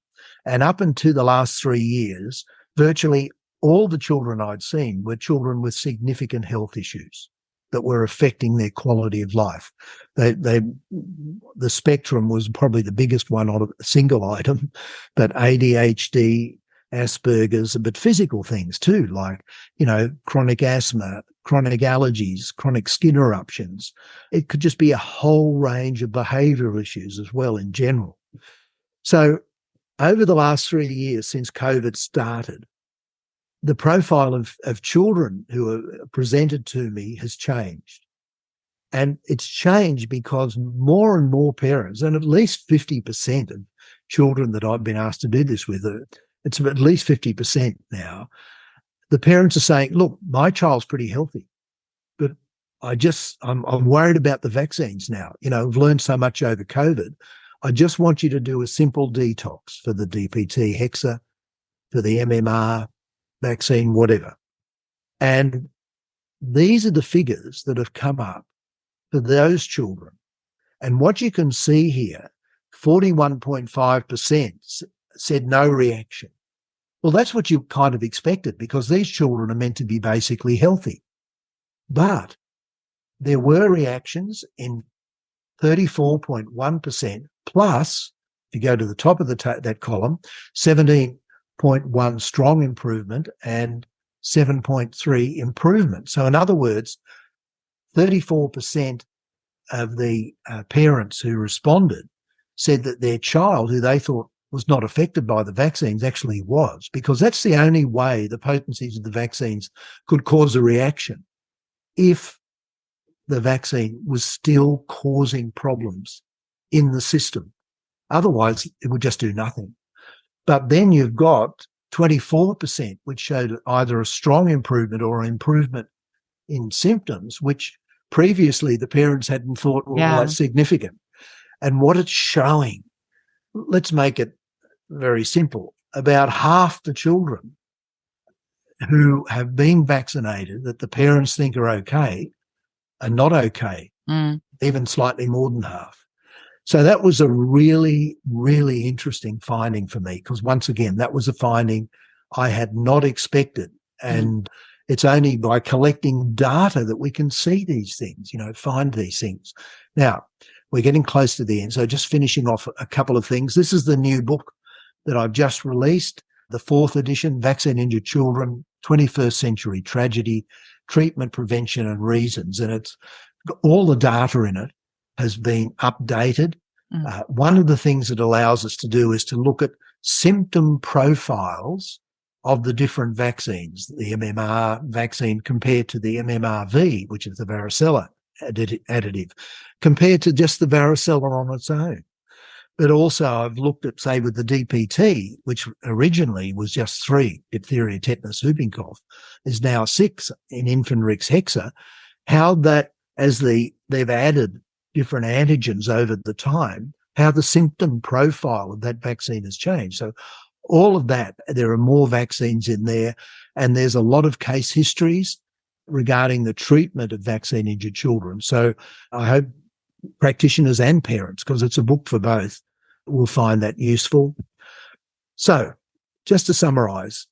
and up until the last 3 years, virtually all the children I'd seen were children with significant health issues that were affecting their quality of life. The spectrum was probably the biggest one on a single item, but ADHD, Asperger's, but physical things too, like, chronic asthma, chronic allergies, chronic skin eruptions. It could just be a whole range of behavioural issues as well in general. So over the last 3 years since COVID started, the profile of children who are presented to me has changed. And it's changed because more and more parents, and at least 50% of children that I've been asked to do this with, it's at least 50% now, the parents are saying, look, my child's pretty healthy, but I'm worried about the vaccines now. I've learned so much over COVID. I just want you to do a simple detox for the DPT hexa, for the MMR vaccine, whatever. And these are the figures that have come up for those children. And what you can see here, 41.5% said no reaction. Well, that's what you kind of expected, because these children are meant to be basically healthy. But there were reactions in 34.1%, plus, if you go to the top of that column, 17.1 strong improvement and 7.3 improvement. So in other words, 34% of the parents who responded said that their child, who they thought was not affected by the vaccines, actually was, because that's the only way the potencies of the vaccines could cause a reaction, if the vaccine was still causing problems in the system. Otherwise, it would just do nothing. But then you've got 24%, which showed either a strong improvement or an improvement in symptoms, which previously the parents hadn't thought, well, that's significant. And what it's showing, let's make it very simple, about half the children who have been vaccinated that the parents think are okay are not okay, even slightly more than half. So that was a really, really interesting finding for me, because once again, that was a finding I had not expected. And it's only by collecting data that we can see these things, find these things. Now, we're getting close to the end. So just finishing off a couple of things. This is the new book that I've just released, the 4th edition, Vaccine-Injured Children, 21st Century Tragedy, Treatment, Prevention and Reasons. And it's all the data in it has been updated. One of the things it allows us to do is to look at symptom profiles of the different vaccines, the MMR vaccine compared to the MMRV, which is the varicella additive, compared to just the varicella on its own. But also I've looked at, say, with the DPT, which originally was just 3, diphtheria, tetanus, whooping cough, is now 6 in Infanrix hexa, how that, as they've added different antigens over the time, how the symptom profile of that vaccine has changed. So all of that, there are more vaccines in there, and there's a lot of case histories regarding the treatment of vaccine-injured children. So I hope practitioners and parents, because it's a book for both, will find that useful. So just to summarize,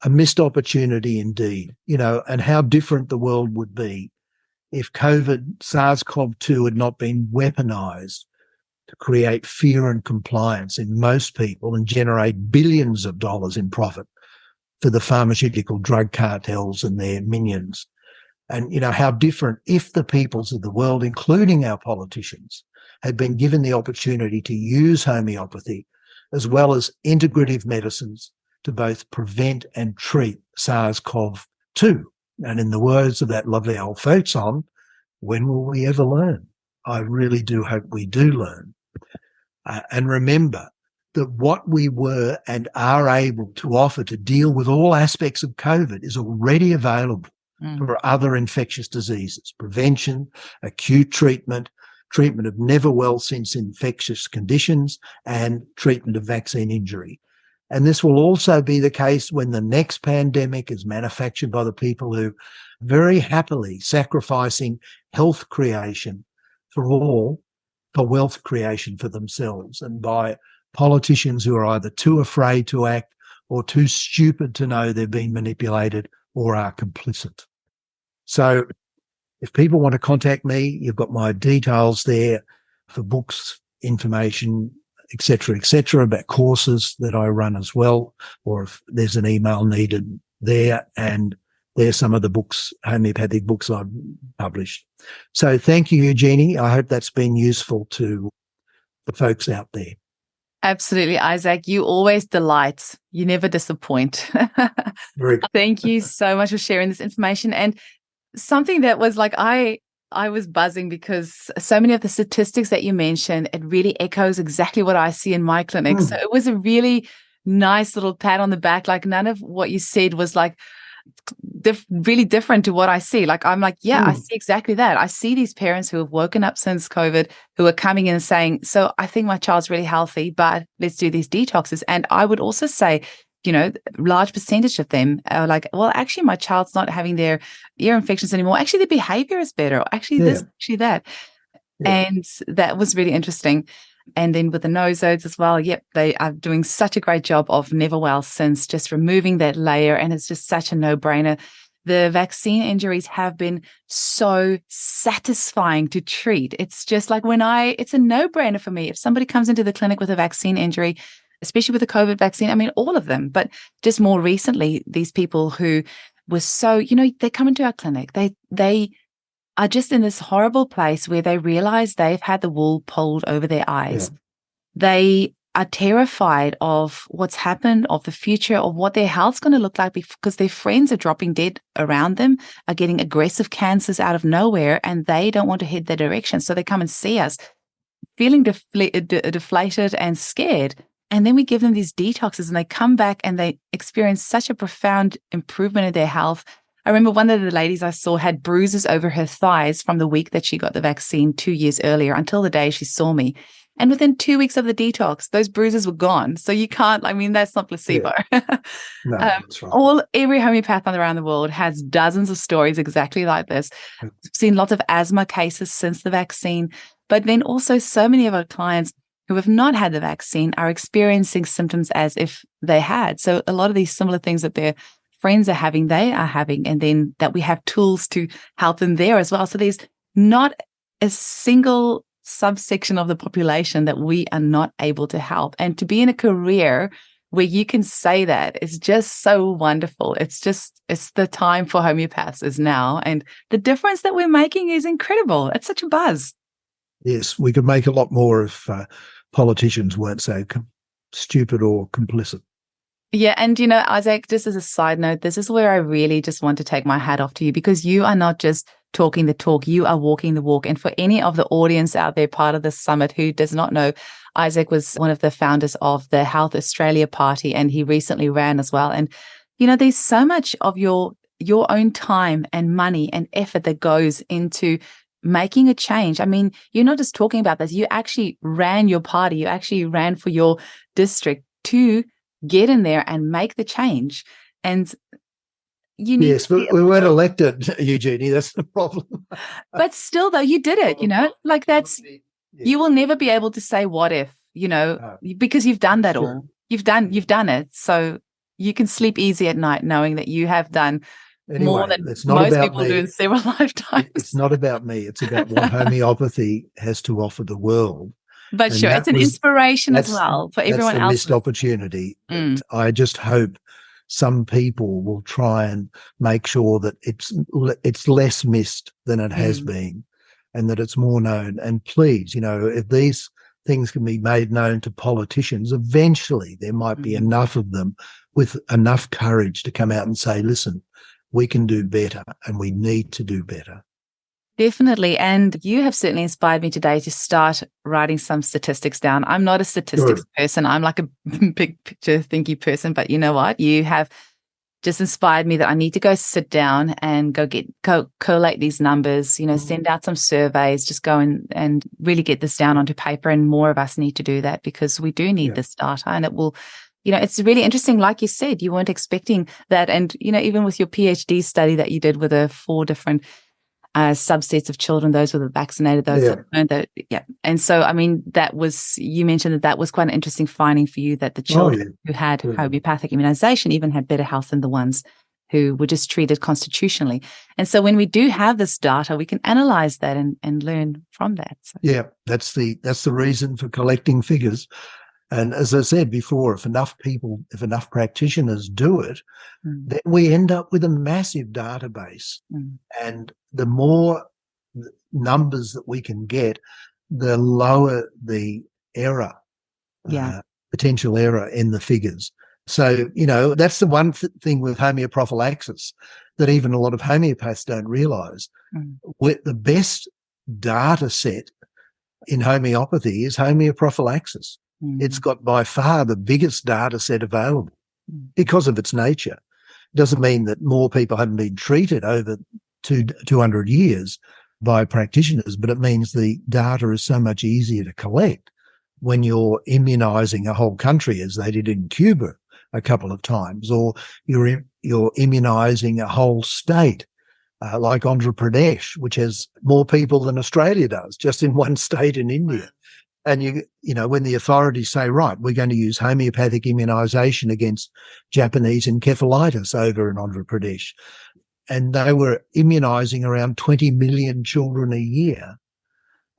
a missed opportunity indeed, and how different the world would be if COVID, SARS-CoV-2 had not been weaponized to create fear and compliance in most people and generate billions of dollars in profit for the pharmaceutical drug cartels and their minions. And, how different if the peoples of the world, including our politicians, had been given the opportunity to use homeopathy as well as integrative medicines to both prevent and treat SARS-CoV-2. And in the words of that lovely old folk song, when will we ever learn? I really do hope we do learn. And remember that what we were and are able to offer to deal with all aspects of COVID is already available for other infectious diseases: prevention, acute treatment, treatment of never well since infectious conditions, and treatment of vaccine injury. And this will also be the case when the next pandemic is manufactured by the people who very happily sacrificing health creation for all, for wealth creation for themselves, and by politicians who are either too afraid to act or too stupid to know they're being manipulated or are complicit. So if people want to contact me, you've got my details there for books, information, etc., about courses that I run as well, or if there's an email needed there. And there's some of the books, homeopathic books I've published. So thank you, Eugenie. I hope that's been useful to the folks out there. Absolutely, Isaac. You always delight. You never disappoint. Very good. Thank you so much for sharing this information. And something that was like, I was buzzing because so many of the statistics that you mentioned, it really echoes exactly what I see in my clinic. So it was a really nice little pat on the back. Like none of what you said was like really different to what I see. Like, I'm like, yeah, I see exactly that. I see these parents who have woken up since COVID, who are coming in and saying, so I think my child's really healthy, but let's do these detoxes. And I would also say, large percentage of them are like, well, actually, my child's not having their ear infections anymore. Actually, their behavior is better. Actually, this, actually that. Yeah. And that was really interesting. And then with the nosodes as well, yep, they are doing such a great job of never well since, just removing that layer. And it's just such a no-brainer. The vaccine injuries have been so satisfying to treat. It's just like it's a no-brainer for me. If somebody comes into the clinic with a vaccine injury, especially with the COVID vaccine, I mean, all of them, but just more recently, these people who were so, they come into our clinic, they are just in this horrible place where they realize they've had the wool pulled over their eyes. Yeah. They are terrified of what's happened, of the future, of what their health's going to look like, because their friends are dropping dead around them, are getting aggressive cancers out of nowhere, and they don't want to head that direction. So they come and see us feeling deflated and scared. And then we give them these detoxes and they come back and they experience such a profound improvement in their health. I remember one of the ladies I saw had bruises over her thighs from the week that she got the vaccine 2 years earlier until the day she saw me. And within 2 weeks of the detox, those bruises were gone. So you can't, I mean, that's not placebo. Yeah. No, that's right. Every homeopath around the world has dozens of stories exactly like this. We've seen lots of asthma cases since the vaccine, but then also so many of our clients who have not had the vaccine are experiencing symptoms as if they had. So a lot of these similar things that their friends are having, they are having, and then that we have tools to help them there as well. So there's not a single subsection of the population that we are not able to help. And to be in a career where you can say that is just so wonderful. It's the time for homeopaths is now. And the difference that we're making is incredible. It's such a buzz. Yes, we could make a lot more if politicians weren't so stupid or complicit. Yeah. And, Isaac, just as a side note, this is where I really just want to take my hat off to you, because you are not just talking the talk, you are walking the walk. And for any of the audience out there, part of this summit, who does not know, Isaac was one of the founders of the Health Australia Party, and he recently ran as well. And, there's so much of your own time and money and effort that goes into making a change. I mean, you're not just talking about this, you actually ran your party, you actually ran for your district to get in there and make the change. And you need yes, but we weren't elected, Eugenie. That's the problem. But still, though, you did it, like that's, you will never be able to say what if, because you've done that all. You've done it. So you can sleep easy at night knowing that you have done more than most people do in several lifetimes. It's not about me. It's about what homeopathy has to offer the world. But sure, it's an inspiration as well for everyone else. That's the missed opportunity. I just hope some people will try and make sure that it's less missed than it has been, and that it's more known. And please, if these things can be made known to politicians, eventually there might be enough of them with enough courage to come out and say, listen, we can do better and we need to do better. Definitely. And you have certainly inspired me today to start writing some statistics down. I'm not a statistics person. I'm like a big picture thinky person, but you know what? You have just inspired me that I need to go sit down and go collate these numbers, send out some surveys, just go and really get this down onto paper. And more of us need to do that, because we do need this data, and it will, it's really interesting. Like you said, you weren't expecting that. And, even with your PhD study that you did with the 4 different subsets of children, those with the vaccinated, those that weren't. And so, I mean, you mentioned that was quite an interesting finding for you, that the children who had homeopathic immunization even had better health than the ones who were just treated constitutionally. And so when we do have this data, we can analyze that and learn from that. So. Yeah, that's the reason for collecting figures. And as I said before, if enough practitioners do it, then we end up with a massive database. And the more numbers that we can get, the lower the error, potential error in the figures. So, that's the one thing with homeoprophylaxis that even a lot of homeopaths don't realise. The best data set in homeopathy is homeoprophylaxis. It's got by far the biggest data set available because of its nature. It doesn't mean that more people haven't been treated over 200 years by practitioners, but it means the data is so much easier to collect when you're immunizing a whole country, as they did in Cuba a couple of times, or you're immunizing a whole state, like Andhra Pradesh, which has more people than Australia does, just in one state in India. And when the authorities say, right, we're going to use homeopathic immunization against Japanese encephalitis over in Andhra Pradesh, and they were immunizing around 20 million children a year.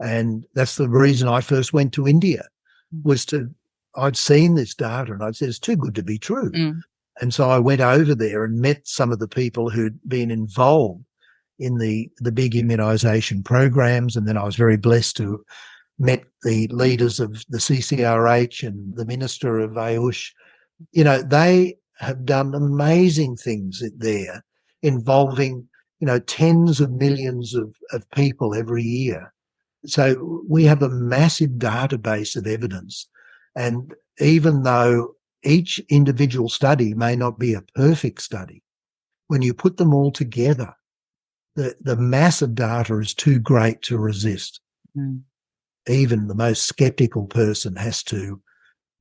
And that's the reason I first went to India, I'd seen this data and I'd said, it's too good to be true. And so I went over there and met some of the people who'd been involved in the big immunization programs. And then I was very blessed to met the leaders of the CCRH and the Minister of Ayush. They have done amazing things there involving, tens of millions of people every year. So we have a massive database of evidence. And even though each individual study may not be a perfect study, when you put them all together, the mass of data is too great to resist. even the most skeptical person has to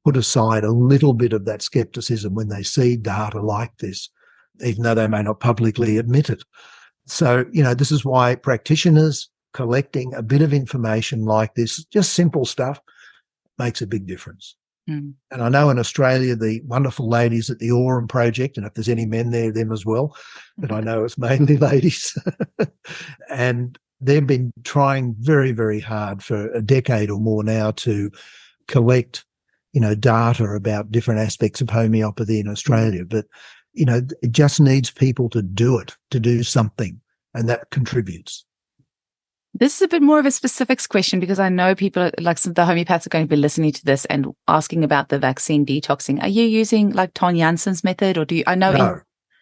put aside a little bit of that skepticism when they see data like this, even though they may not publicly admit it. So, this is why practitioners collecting a bit of information like this, just simple stuff, makes a big difference. And I know in Australia, the wonderful ladies at the Aurum Project, and if there's any men there, them as well, but I know it's mainly ladies, and they've been trying very, very hard for a decade or more now to collect, data about different aspects of homeopathy in Australia. But, it just needs people to do it, to do something, and that contributes. This is a bit more of a specifics question because I know people like some of the homeopaths are going to be listening to this and asking about the vaccine detoxing. Are you using like Ton Janssen's method, or do you? I know. No.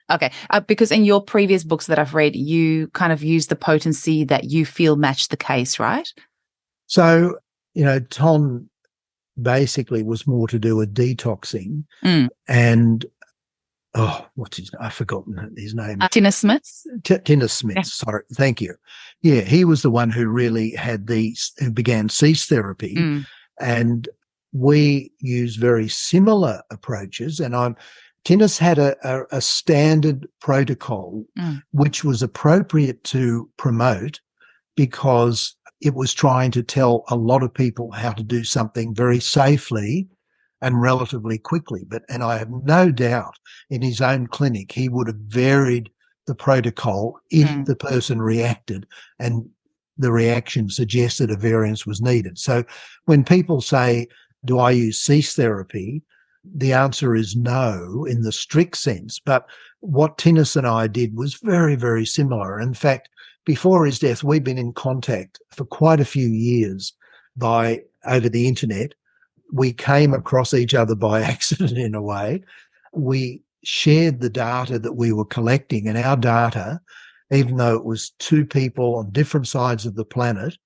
Okay, because in your previous books that I've read, you kind of use the potency that you feel matched the case, right? So, Ton basically was more to do with detoxing, and what's his name? I've forgotten his name. Tina Smith's? Tina Smith, yeah. Sorry. Thank you. Yeah, he was the one who really who began cease therapy. And we use very similar approaches. And Tinnis had a standard protocol, which was appropriate to promote because it was trying to tell a lot of people how to do something very safely and relatively quickly. And I have no doubt in his own clinic, he would have varied the protocol if the person reacted and the reaction suggested a variance was needed. So when people say, do I use cease therapy? The answer is no in the strict sense. But what Tinnis and I did was very, very similar. In fact, before his death, we've been in contact for quite a few years over the internet. We came across each other by accident in a way. We shared the data that we were collecting, and our data, even though it was two people on different sides of the planet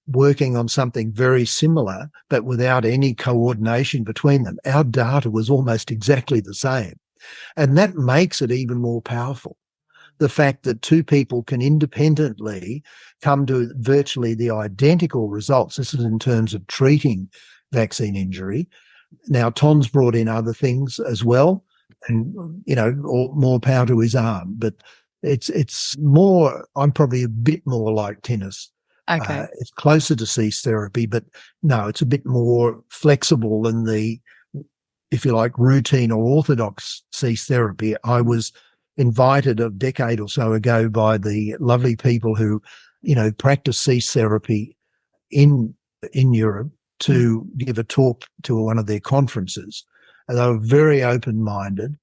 working on something very similar, but without any coordination between them, our data was almost exactly the same. And that makes it even more powerful. The fact that two people can independently come to virtually the identical results. This is in terms of treating vaccine injury. Now, Ton's brought in other things as well, and, more power to his arm. But it's more, I'm probably a bit more like Tinnis. Okay. It's closer to cease therapy, but no, it's a bit more flexible than the, if you like, routine or orthodox cease therapy. I was invited a decade or so ago by the lovely people who, practice cease therapy in Europe to give a talk to one of their conferences. And they were very open-minded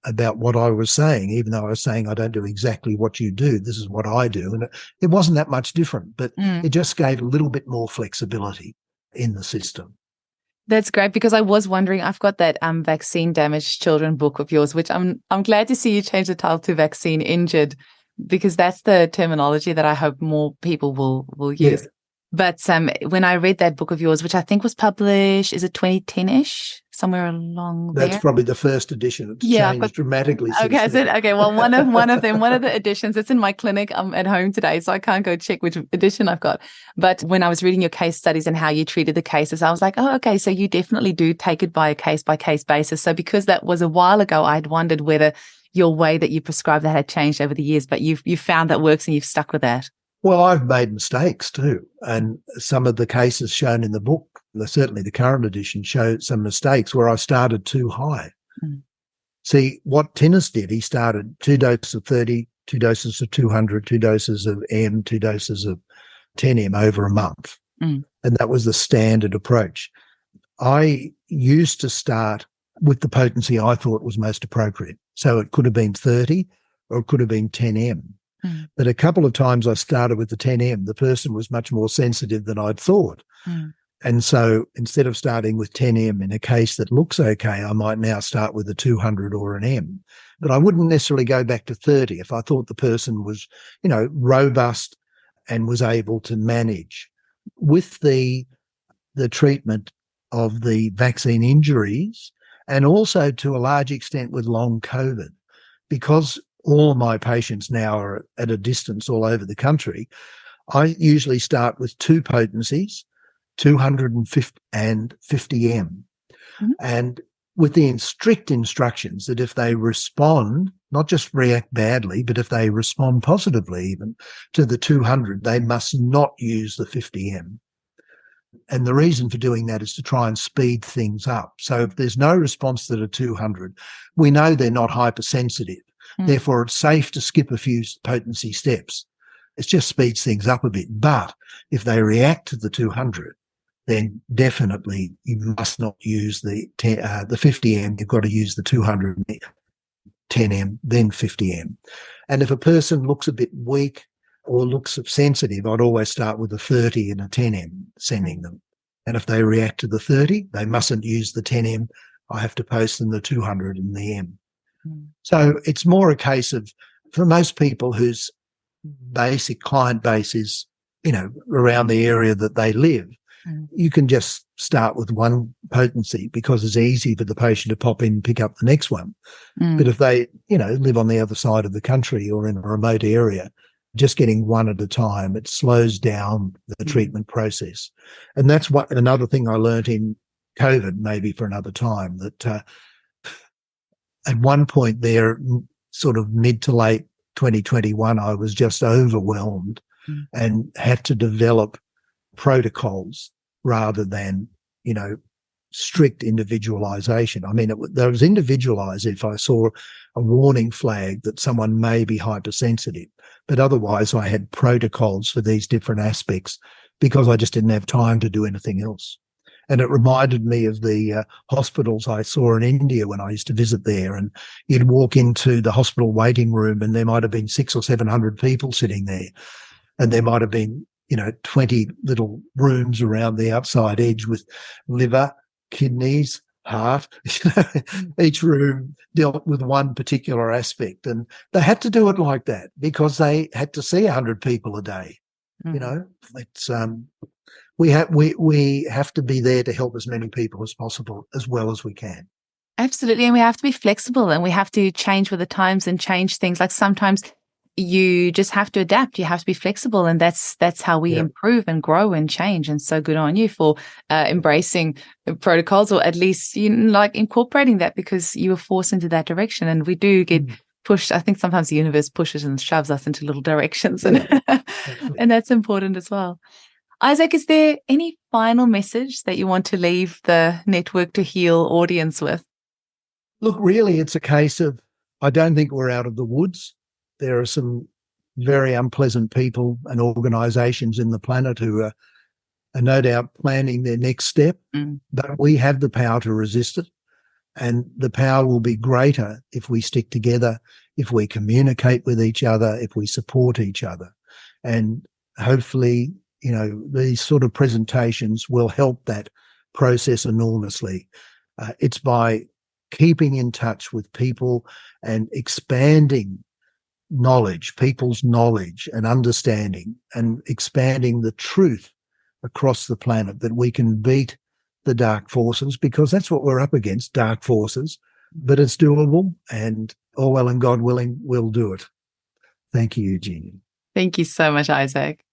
about what I was saying, even though I was saying I don't do exactly what you do. This is what I do. And it wasn't that much different, but it just gave a little bit more flexibility in the system. That's great, because I was wondering, I've got that vaccine damaged children book of yours, which I'm glad to see you change the title to vaccine injured, because that's the terminology that I hope more people will use. Yeah. But when I read that book of yours, which I think was published, is it 2010-ish, somewhere along there? That's probably the first edition. It's changed dramatically since then. Okay. Well, one of the editions, it's in my clinic. I'm at home today, so I can't go check which edition I've got. But when I was reading your case studies and how you treated the cases, I was like, oh, okay, so you definitely do take it by a case-by-case basis. So because that was a while ago, I'd wondered whether your way that you prescribe that had changed over the years, but you've found that works and you've stuck with that. Well, I've made mistakes too. And some of the cases shown in the book, certainly the current edition, show some mistakes where I started too high. See, what Tinnis did, he started 2 doses of 30, 2 doses of 200, 2 doses of M, 2 doses of 10M over a month. And that was the standard approach. I used to start with the potency I thought was most appropriate. So it could have been 30 or it could have been 10M. But a couple of times I started with the 10M, the person was much more sensitive than I'd thought. And so instead of starting with 10M in a case that looks okay, I might now start with a 200 or an M. But I wouldn't necessarily go back to 30 if I thought the person was, robust and was able to manage. With the treatment of the vaccine injuries, and also to a large extent with long COVID, because all of my patients now are at a distance all over the country, I usually start with 2 potencies, 250 and 50M. Mhm. And with the strict instructions that if they respond, not just react badly, but if they respond positively even to the 200, they must not use the 50M. And the reason for doing that is to try and speed things up. So if there's no response to the 200, we know they're not hypersensitive. Therefore, it's safe to skip a few potency steps. It just speeds things up a bit. But if they react to the 200, then definitely you must not use the 50M. You've got to use the 200, 10M, then 50M. And if a person looks a bit weak or looks sensitive, I'd always start with a 30 and a 10M, sending them. And if they react to the 30, they mustn't use the 10M. I have to post them the 200 and the M. So it's more a case of, for most people whose basic client base is, around the area that they live, you can just start with one potency because it's easy for the patient to pop in and pick up the next one. But if they, live on the other side of the country or in a remote area, just getting one at a time, it slows down the treatment process. And that's another thing I learned in COVID, maybe for another time, that at one point there, sort of mid to late 2021, I was just overwhelmed and had to develop protocols rather than, strict individualization. I mean, there was individualized if I saw a warning flag that someone may be hypersensitive, but otherwise I had protocols for these different aspects because I just didn't have time to do anything else. And it reminded me of the hospitals I saw in India when I used to visit there. And you'd walk into the hospital waiting room and there might have been 600 or 700 people sitting there. And there might have been, 20 little rooms around the outside edge with liver, kidneys, heart. Each room dealt with one particular aspect. And they had to do it like that because they had to see 100 people a day. It's we have to be there to help as many people as possible, as well as we can. Absolutely. And we have to be flexible and we have to change with the times and change things. Like sometimes you just have to adapt. You have to be flexible. And that's how we improve and grow and change. And so good on you for embracing protocols, or at least incorporating that, because you were forced into that direction. And we do get pushed. I think sometimes the universe pushes and shoves us into little directions. And, and that's important as well. Isaac, is there any final message that you want to leave the Network to Heal audience with? Look, really, it's a case of, I don't think we're out of the woods. There are some very unpleasant people and organisations in the planet who are no doubt planning their next step, but we have the power to resist it. And the power will be greater if we stick together, if we communicate with each other, if we support each other. And hopefully, these sort of presentations will help that process enormously. It's by keeping in touch with people and expanding knowledge, people's knowledge and understanding, and expanding the truth across the planet, that we can beat the dark forces, because that's what we're up against, dark forces. But it's doable, and all well and God willing, we'll do it. Thank you, Eugenia. Thank you so much, Isaac.